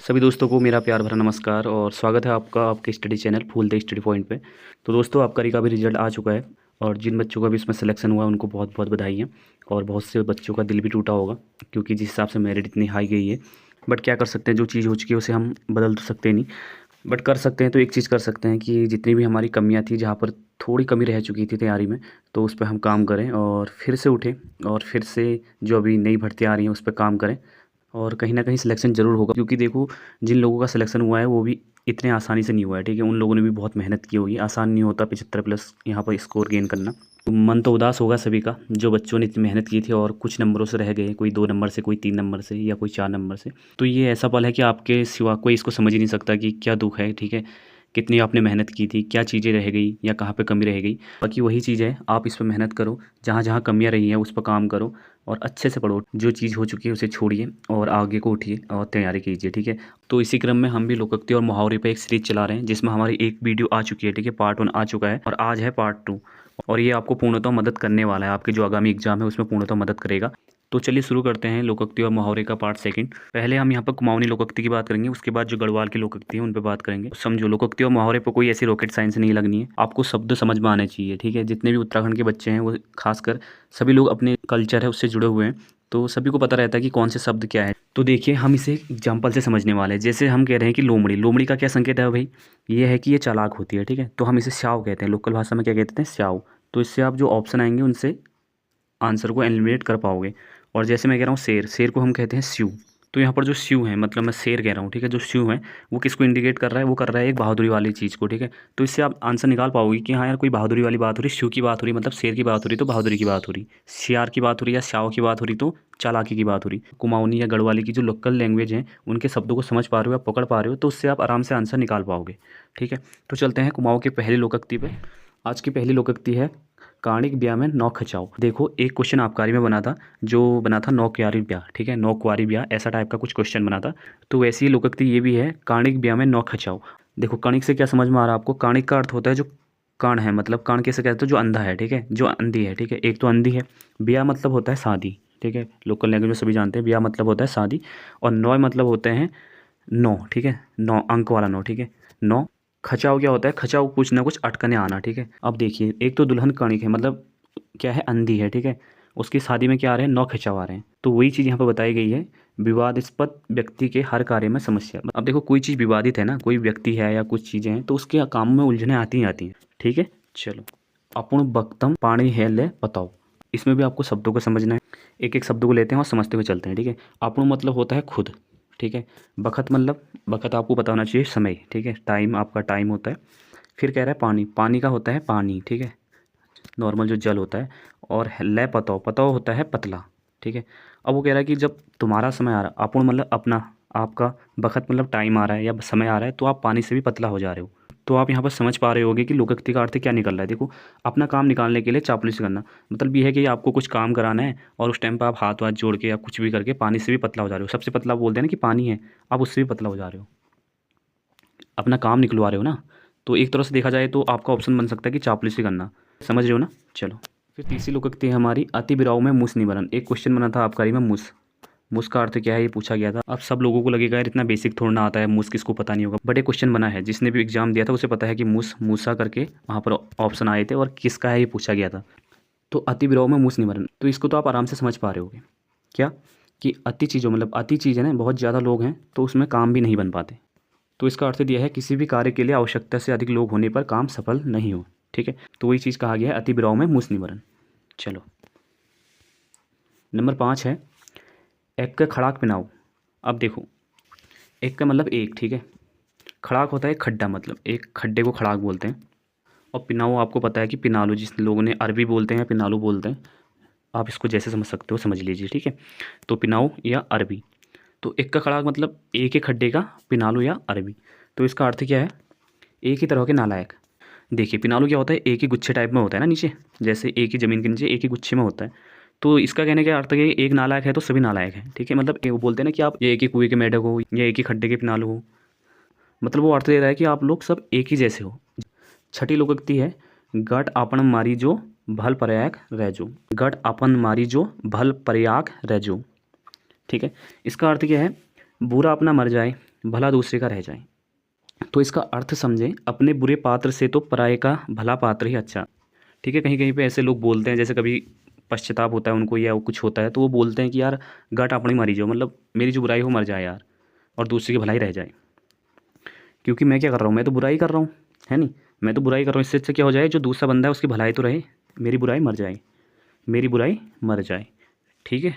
सभी दोस्तों को मेरा प्यार भरा नमस्कार और स्वागत है आपका आपके study channel full the study point पे। तो दोस्तों, आपका का भी रिजल्ट आ चुका है और जिन बच्चों का भी इसमें सिलेक्शन हुआ है उनको बहुत बहुत बधाई है। और बहुत से बच्चों का दिल भी टूटा होगा क्योंकि जिस हिसाब से मेरिट इतनी हाई गई है। बट क्या कर सकते हैं, जो चीज़ हो चुकी है उसे हम बदल तो सकते नहीं। बट कर सकते हैं तो एक चीज़ कर सकते हैं कि जितनी भी हमारी कमियाँ थी, जहाँ पर थोड़ी कमी रह चुकी थी तैयारी में, तो उस पर हम काम करें और फिर से उठें और फिर से जो अभी नई भर्तियाँ आ रही हैं उस पर काम करें। और कहीं न कहीं सिलेक्शन ज़रूर होगा क्योंकि देखो, जिन लोगों का सिलेक्शन हुआ है वो भी इतने आसानी से नहीं हुआ है, ठीक है। उन लोगों ने भी बहुत मेहनत की होगी, आसान नहीं होता 75 प्लस यहाँ पर स्कोर गेन करना। तो मन तो उदास होगा सभी का, जो बच्चों ने इतनी मेहनत की थी और कुछ नंबरों से रह गए, कोई 2 नंबर से, कोई 3 नंबर से या कोई 4 नंबर से। तो ये ऐसा पल है कि आपके सिवा कोई इसको समझ ही नहीं सकता कि क्या दुःख है, ठीक है। कितनी आपने मेहनत की थी, क्या चीज़ें रह गई या कहाँ पे कमी रह गई। बाकी वही चीज़ है, आप इस पे मेहनत करो, जहाँ-जहाँ कमियाँ रही हैं उस पर काम करो और अच्छे से पढ़ो। जो चीज़ हो चुकी है उसे छोड़िए और आगे को उठिए और तैयारी कीजिए, ठीक है। तो इसी क्रम में हम भी लोकोक्ति और मुहावरे पे एक सीरीज़ चला रहे हैं जिसमें हमारी एक वीडियो आ चुकी है, ठीक है। पार्ट 1 आ चुका है और आज है पार्ट 2। और ये आपको पूर्णतः मदद करने वाला है, आपके जो आगामी एग्ज़ाम है उसमें पूर्णतः मदद करेगा। तो चलिए शुरू करते हैं लोकोक्ति और मुहावरे का पार्ट सेकंड। पहले हम यहाँ पर कुमाऊनी लोकोक्ति की बात करेंगे, उसके बाद जो गढ़वाल की लोकोक्ति है उन पे बात करेंगे। समझो, लोकोक्ति और मुहावरे पर कोई ऐसी रॉकेट साइंस नहीं लगनी है, आपको शब्द समझ में आने चाहिए, ठीक है। जितने भी उत्तराखंड के बच्चे हैं वो खासकर सभी लोग अपने कल्चर है उससे जुड़े हुए हैं, तो सभी को पता रहता है कि कौन से शब्द क्या है। तो देखिए, हम इसे एग्जाम्पल से समझने वाले हैं। जैसे हम कह रहे हैं कि लोमड़ी, लोमड़ी का क्या संकेत है भाई? ये है कि ये चालाक होती है, ठीक है। तो हम इसे स्याव कहते हैं, लोकल भाषा में क्या कहते हैं, स्याव। तो इससे आप जो ऑप्शन आएंगे उनसे आंसर को एलिमिनेट कर पाओगे। और जैसे मैं कह रहा हूँ शेर, शेर को हम कहते हैं स्यू। तो यहाँ पर जो स्यू है, मतलब मैं शेर कह रहा हूँ, ठीक है। जो स्यू है वो किसको इंडिकेट कर रहा है? वो कर रहा है एक बहादुरी वाली चीज़ को, ठीक है। तो इससे आप आंसर निकाल पाओगे कि हाँ यार, कोई बहादुरी वाली बात हो रही, स्यू की बात हो रही, मतलब शेर की बात हो रही तो बहादुरी की बात हो रही, सियार की बात हो रही या स्याओ की बात हो रही तो चालाकी की बात हो रही। कुमाऊनी या गढ़वाली की जो लोकल लैंग्वेज है उनके शब्दों को समझ पा रहे हो या पकड़ पा रहे हो तो उससे आप आराम से आंसर निकाल पाओगे, ठीक है। तो चलते हैं कुमाऊँ की पहली लोकोक्ति पे। आज की पहली लोकोक्ति है काणिक ब्याह में नौ खचाओ। देखो, एक क्वेश्चन आबकारी में बना था, जो बना था नौ क्यारी ब्याह, ठीक है। नौ कुआरी ब्याह, ऐसा टाइप का कुछ क्वेश्चन बना था। तो वैसी ही लोकोक्ति ये भी है, काणिक ब्याह में नौ खचाओ। देखो, कणिक से क्या समझ में आ रहा है आपको? काणिक का अर्थ होता है जो काण है, मतलब काण कैसे कहते हैं, जो अंधा है, ठीक है, जो अंधी है, ठीक है। एक तो अंधी है। ब्याह मतलब होता है शादी, ठीक है। लोकल लैंग्वेज में सभी जानते हैं ब्याह मतलब होता है शादी। और नौ मतलब होते हैं नौ, ठीक है, 9 अंक वाला 9, ठीक है। 9 खचाव क्या होता है? खचाव कुछ ना कुछ अटकने आना, ठीक है। अब देखिए, एक तो दुल्हन कणिक है, मतलब क्या है, अंधी है, ठीक है। उसकी शादी में क्या आ रहे हैं? 9 खिंचाव आ रहे हैं। तो वही चीज़ यहाँ पर बताई गई है, विवादास्पद व्यक्ति के हर कार्य में समस्या। अब देखो, कोई चीज़ विवादित है ना, कोई व्यक्ति है या कुछ चीज़ें हैं तो उसके काम में उलझने आती ही आती हैं, ठीक है। चलो, अपूर्ण बक्तम पानी है ले बताओ। इसमें भी आपको शब्दों को समझना है, एक एक शब्द को लेते हैं और समझते हुए चलते हैं, ठीक है। अपूर्ण मतलब होता है खुद, ठीक है। बखत मतलब, बखत आपको पता होना चाहिए समय, ठीक है, टाइम, आपका टाइम होता है। फिर कह रहा है पानी, पानी का होता है पानी, ठीक है, नॉर्मल जो जल होता है। और लय पताओ, पताओ होता है पतला, ठीक है। अब वो कह रहा है कि जब तुम्हारा समय आ रहा है, अपूर्ण मतलब अपना, आपका, बखत मतलब टाइम आ रहा है या समय आ रहा है, तो आप पानी से भी पतला हो जा रहे हो। तो आप यहाँ पर समझ पा रहे होगे कि लोकोक्ति का अर्थ क्या निकल रहा है। देखो, अपना काम निकालने के लिए चापलूसी करना, मतलब ये है कि आपको कुछ काम कराना है और उस टाइम पर आप हाथ वाथ जोड़ के या कुछ भी करके पानी से भी पतला हो जा रहे हो। सबसे पतला बोलते हैं ना कि पानी है, आप उससे भी पतला हो जा रहे हो, अपना काम निकलवा रहे हो ना। तो एक तरह से देखा जाए तो आपका ऑप्शन बन सकता है कि चापलूसी करना। समझ रहे हो ना? चलो, फिर तीसरी लोकोक्ति है हमारी, अति बिराऊ में मूस निवारण। एक क्वेश्चन बना था आबकारी में, मूस, मूस का अर्थ क्या है ये पूछा गया था। अब सब लोगों को लगेगा यार इतना बेसिक थोड़ा ना आता है, मूस किसको पता नहीं होगा, बट एक क्वेश्चन बना है, जिसने भी एग्जाम दिया था उसे पता है कि मूस, मूसा करके वहाँ पर ऑप्शन आए थे और किसका है ये पूछा गया था। तो अति बिराऊ में मूस निवारण, तो इसको तो आप आराम से समझ पा रहे होगे क्या, कि अति चीज़ों, मतलब अति चीज़ है ना, बहुत ज़्यादा लोग हैं तो उसमें काम भी नहीं बन पाते। तो इसका अर्थ दिया है किसी भी कार्य के लिए आवश्यकता से अधिक लोग होने पर काम सफल नहीं हो, ठीक है। तो वही चीज़ कहा गया है, अति बिराऊ में मूस निवारण। चलो, नंबर 5 है, एक का खड़ाक पिनाओ। अब देखो, एक का मतलब एक, ठीक है। खड़ाक होता है खड्डा, मतलब एक खड्डे को खड़ाक बोलते हैं। और पिनाओ आपको पता है कि पिनालू, जिस लोगों ने अरबी बोलते हैं या पिनालू बोलते हैं, आप इसको जैसे समझ सकते हो समझ लीजिए, ठीक है। तो पिनाओ या अरबी, तो एक का खड़ाक मतलब एक ही खड्डे का, पिनालू या अरबी। तो इसका अर्थ क्या है? एक ही तरह के नालायक। देखिए, पिनालू क्या होता है, एक ही गुच्छे टाइप में होता है ना नीचे, जैसे एक ही ज़मीन के नीचे एक ही गुच्छे में होता है। तो इसका कहने का अर्थ है कि एक नालायक है तो सभी नालायक हैं, ठीक है। मतलब वो बोलते हैं ना कि आप ये एक ही कुएं के मेढक हो या एक ही खड्डे के पिनालू हो, मतलब वो अर्थ दे रहा है कि आप लोग सब एक ही जैसे हो। छठी लोकोक्ति है, गट आपन मारी जो भल प्रयाग रैजो। गट आपन मारी जो भल प्रयाग रैजो, ठीक है। इसका अर्थ क्या है? बुरा अपना मर जाए, भला दूसरे का रह जाए। तो इसका अर्थ समझें, अपने बुरे पात्र से तो पराये का भला पात्र ही अच्छा। ठीक है, कहीं कहीं पे ऐसे लोग बोलते हैं, जैसे कभी पश्चाताप होता है उनको या वो कुछ होता है तो वो बोलते हैं कि यार गट अपनी मारी जाओ, मतलब मेरी जो बुराई हो मर जाए यार, और दूसरे की भलाई रह जाए। क्योंकि मैं क्या कर रहा हूँ, मैं तो बुराई कर रहा हूँ, है नहीं, मैं तो बुराई कर रहा हूँ। इससे अच्छा क्या हो जाए, जो दूसरा बंदा है उसकी भलाई तो रहे, मेरी बुराई मर जाए, मेरी बुराई मर जाए। ठीक है,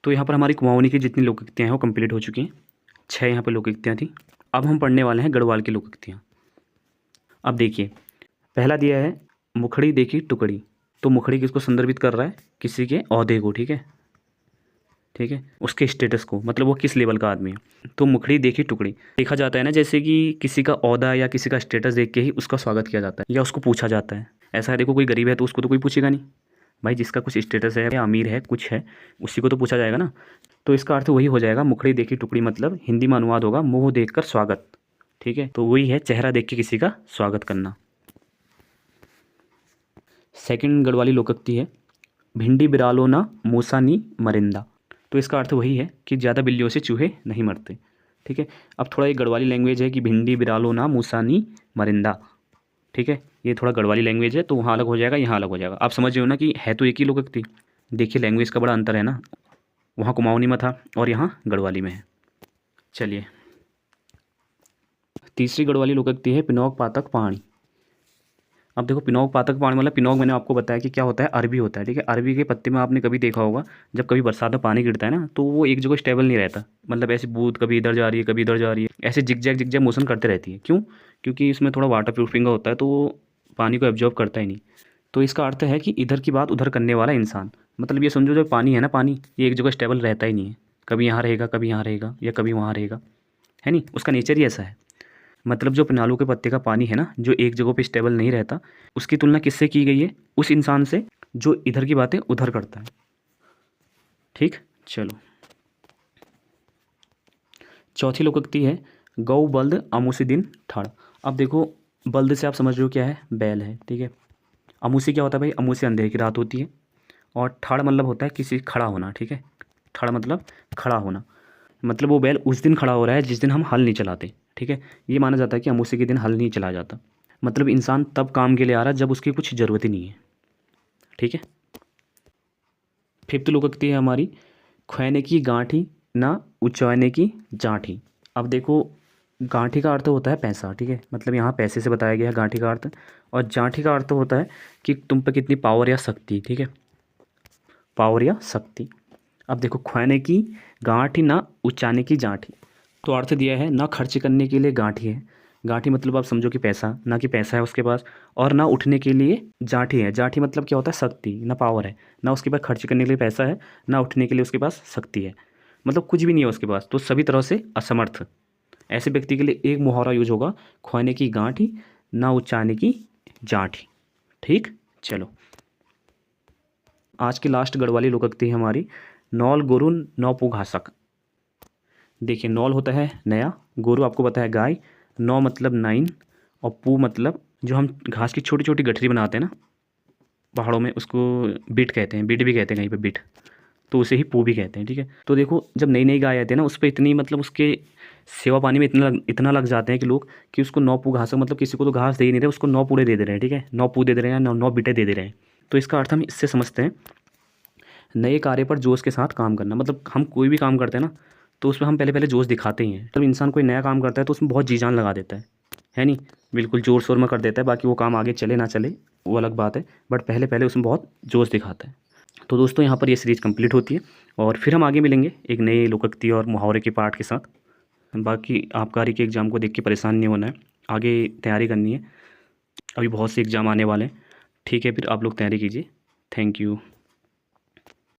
तो यहाँ पर हमारी कुमाऊनी की जितनी लोकोक्तियाँ हैं वो कंप्लीट हो चुकी हैं। 6 यहाँ पर लोकोक्तियाँ थी। अब हम पढ़ने वाले हैं गढ़वाल की लोकोक्तियाँ। अब देखिए, पहला दिया है मुखड़ी देखी टुकड़ी। तो मुखड़ी किसको संदर्भित कर रहा है, किसी के ओहदे को। ठीक है, ठीक है, उसके स्टेटस को, मतलब वो किस लेवल का आदमी है। तो मुखड़ी देखी टुकड़ी देखा जाता है ना, जैसे कि किसी का ओहदा या किसी का स्टेटस देख के ही उसका स्वागत किया जाता है या उसको पूछा जाता है। ऐसा है, देखो कोई गरीब है तो उसको तो कोई पूछेगा नहीं भाई, जिसका कुछ स्टेटस है या अमीर है कुछ है उसी को तो पूछा जाएगा ना। तो इसका अर्थ वही हो जाएगा, मुखड़ी देखी टुकड़ी मतलब हिंदी में अनुवाद होगा मुँह देखकर स्वागत। ठीक है, तो वही है चेहरा देख के किसी का स्वागत करना। सेकंड गढ़वाली लोकोक्ति है भिंडी बिरालो ना मूसा नी मरिंदा। तो इसका अर्थ वही है कि ज़्यादा बिल्लियों से चूहे नहीं मरते। ठीक है, अब थोड़ा ये गढ़वाली लैंग्वेज है कि भिंडी बिरालो ना मूसा नी मरिंदा। ठीक है, ये थोड़ा गढ़वाली लैंग्वेज है तो वहाँ अलग हो जाएगा, यहाँ अलग हो जाएगा। आप समझ रहे हो ना कि है तो एक ही लोकोक्ति। देखिए लैंग्वेज का बड़ा अंतर है ना, वहाँ कुमाऊनी में था और यहाँ गढ़वाली में है। चलिए, तीसरी गढ़वाली लोकोक्ति है पिनौक पातक पानी। अब देखो, पिनौक पातक पानी मतलब, पिनौक मैंने आपको बताया कि क्या होता है, अरबी होता है। ठीक है, अरबी के पत्ते में आपने कभी देखा होगा, जब कभी बरसात में पानी गिरता है ना तो वो एक जगह स्टेबल नहीं रहता, मतलब ऐसी बूंद कभी इधर जा रही है कभी इधर जा रही है, ऐसे जिगजैग जिगजैग मोशन करते रहती है। क्यों? क्योंकि इसमें थोड़ा वाटर प्रूफिंग होता है तो वो पानी को एब्जॉर्ब करता ही नहीं। तो इसका अर्थ है कि इधर की बात उधर करने वाला इंसान। मतलब ये समझो, जो पानी है ना, पानी ये एक जगह स्टेबल रहता ही नहीं है, कभी यहाँ रहेगा कभी यहाँ रहेगा या कभी वहाँ रहेगा, है नहीं, उसका नेचर ही ऐसा है। मतलब जो पिनालू के पत्ते का पानी है ना, जो एक जगह पे स्टेबल नहीं रहता, उसकी तुलना किससे की गई है, उस इंसान से जो इधर की बातें उधर करता है। ठीक, चलो, चौथी लोकोक्ति है गौ बल्द अमुसी दिन ठाड़। अब देखो, बल्द से आप समझ रहे हो क्या है, बैल है। ठीक है, अमुसी क्या होता है भाई, अमुसी अंधेरे की रात होती है, और ठाड़ मतलब होता है किसी खड़ा होना। ठीक है, ठाड़ मतलब खड़ा होना, मतलब वो बैल उस दिन खड़ा हो रहा है जिस दिन हम हल नहीं चलाते। ठीक है, ये माना जाता है कि अमावस्या के दिन हल नहीं चलाया जाता, मतलब इंसान तब काम के लिए आ रहा है जब उसकी कुछ ज़रूरत ही नहीं है। ठीक है, फिफ्थ लोकोक्ति है हमारी ख्वैने की गांठी ना उचाने की जाठी। अब देखो, गांठी का अर्थ होता है पैसा। ठीक है, मतलब यहाँ पैसे से बताया गया है गांठी का अर्थ, और जाठी का अर्थ होता है कि तुम पे कितनी पावर या शक्ति। ठीक है, पावर या शक्ति। अब देखो, ख्वैने की गांठी ना उचाने की जाठी, तो अर्थ दिया है ना खर्च करने के लिए गांठी है। गांठी मतलब आप समझो कि पैसा, ना कि पैसा है उसके पास, और ना उठने के लिए जाठी है। जाठी मतलब क्या होता है, शक्ति, ना पावर है, ना उसके पास खर्च करने के लिए पैसा है, ना उठने के लिए उसके पास शक्ति है, मतलब कुछ भी नहीं है उसके पास, तो सभी तरह से असमर्थ। ऐसे व्यक्ति के लिए एक मुहावरा यूज होगा, खोने की गांठी ना उचाने की जाठी। ठीक, चलो, आज की लास्ट गढ़वाली लोकोक्ति है हमारी नौल गोरु नौ पू घासक। देखिए, नौल होता है नया, गोरू आपको पता है गाय, नौ मतलब 9, और पू मतलब जो हम घास की छोटी छोटी गठरी बनाते हैं ना पहाड़ों में, उसको बिट कहते हैं, बिट भी कहते हैं कहीं पे बिट, तो उसे ही पू भी कहते हैं। ठीक है, तो देखो, जब नई नई गाय आती है ना, उस पर इतनी, मतलब उसके सेवा पानी में इतना लग जाते हैं कि लोग, कि उसको 9 पू घास, मतलब किसी को तो घास दे ही नहीं रहे, उसको 9 पूड़े दे दे रहे हैं। ठीक है, 9 पू दे दे रहे हैं, 9 बिटे दे दे रहे हैं। तो इसका अर्थ हम इससे समझते हैं, नए कार्य पर जोश के साथ काम करना। मतलब हम कोई भी काम करते हैं ना, तो उसमें हम पहले पहले जोश दिखाते ही हैं। जब इंसान कोई नया काम करता है तो उसमें बहुत जी जान लगा देता है नहीं, बिल्कुल ज़ोर शोर में कर देता है। बाकी वो काम आगे चले ना चले वो अलग बात है, बट पहले पहले उसमें बहुत जोश दिखाता है। तो दोस्तों, यहाँ पर ये सीरीज़ कंप्लीट होती है और फिर हम आगे मिलेंगे एक नए लोकोक्ति और मुहावरे के पार्ट के साथ। बाकी आबकारी के एग्ज़ाम को देख के परेशान नहीं होना है, आगे तैयारी करनी है, अभी बहुत से एग्ज़ाम आने वाले हैं। ठीक है, फिर आप लोग तैयारी कीजिए। Thank you.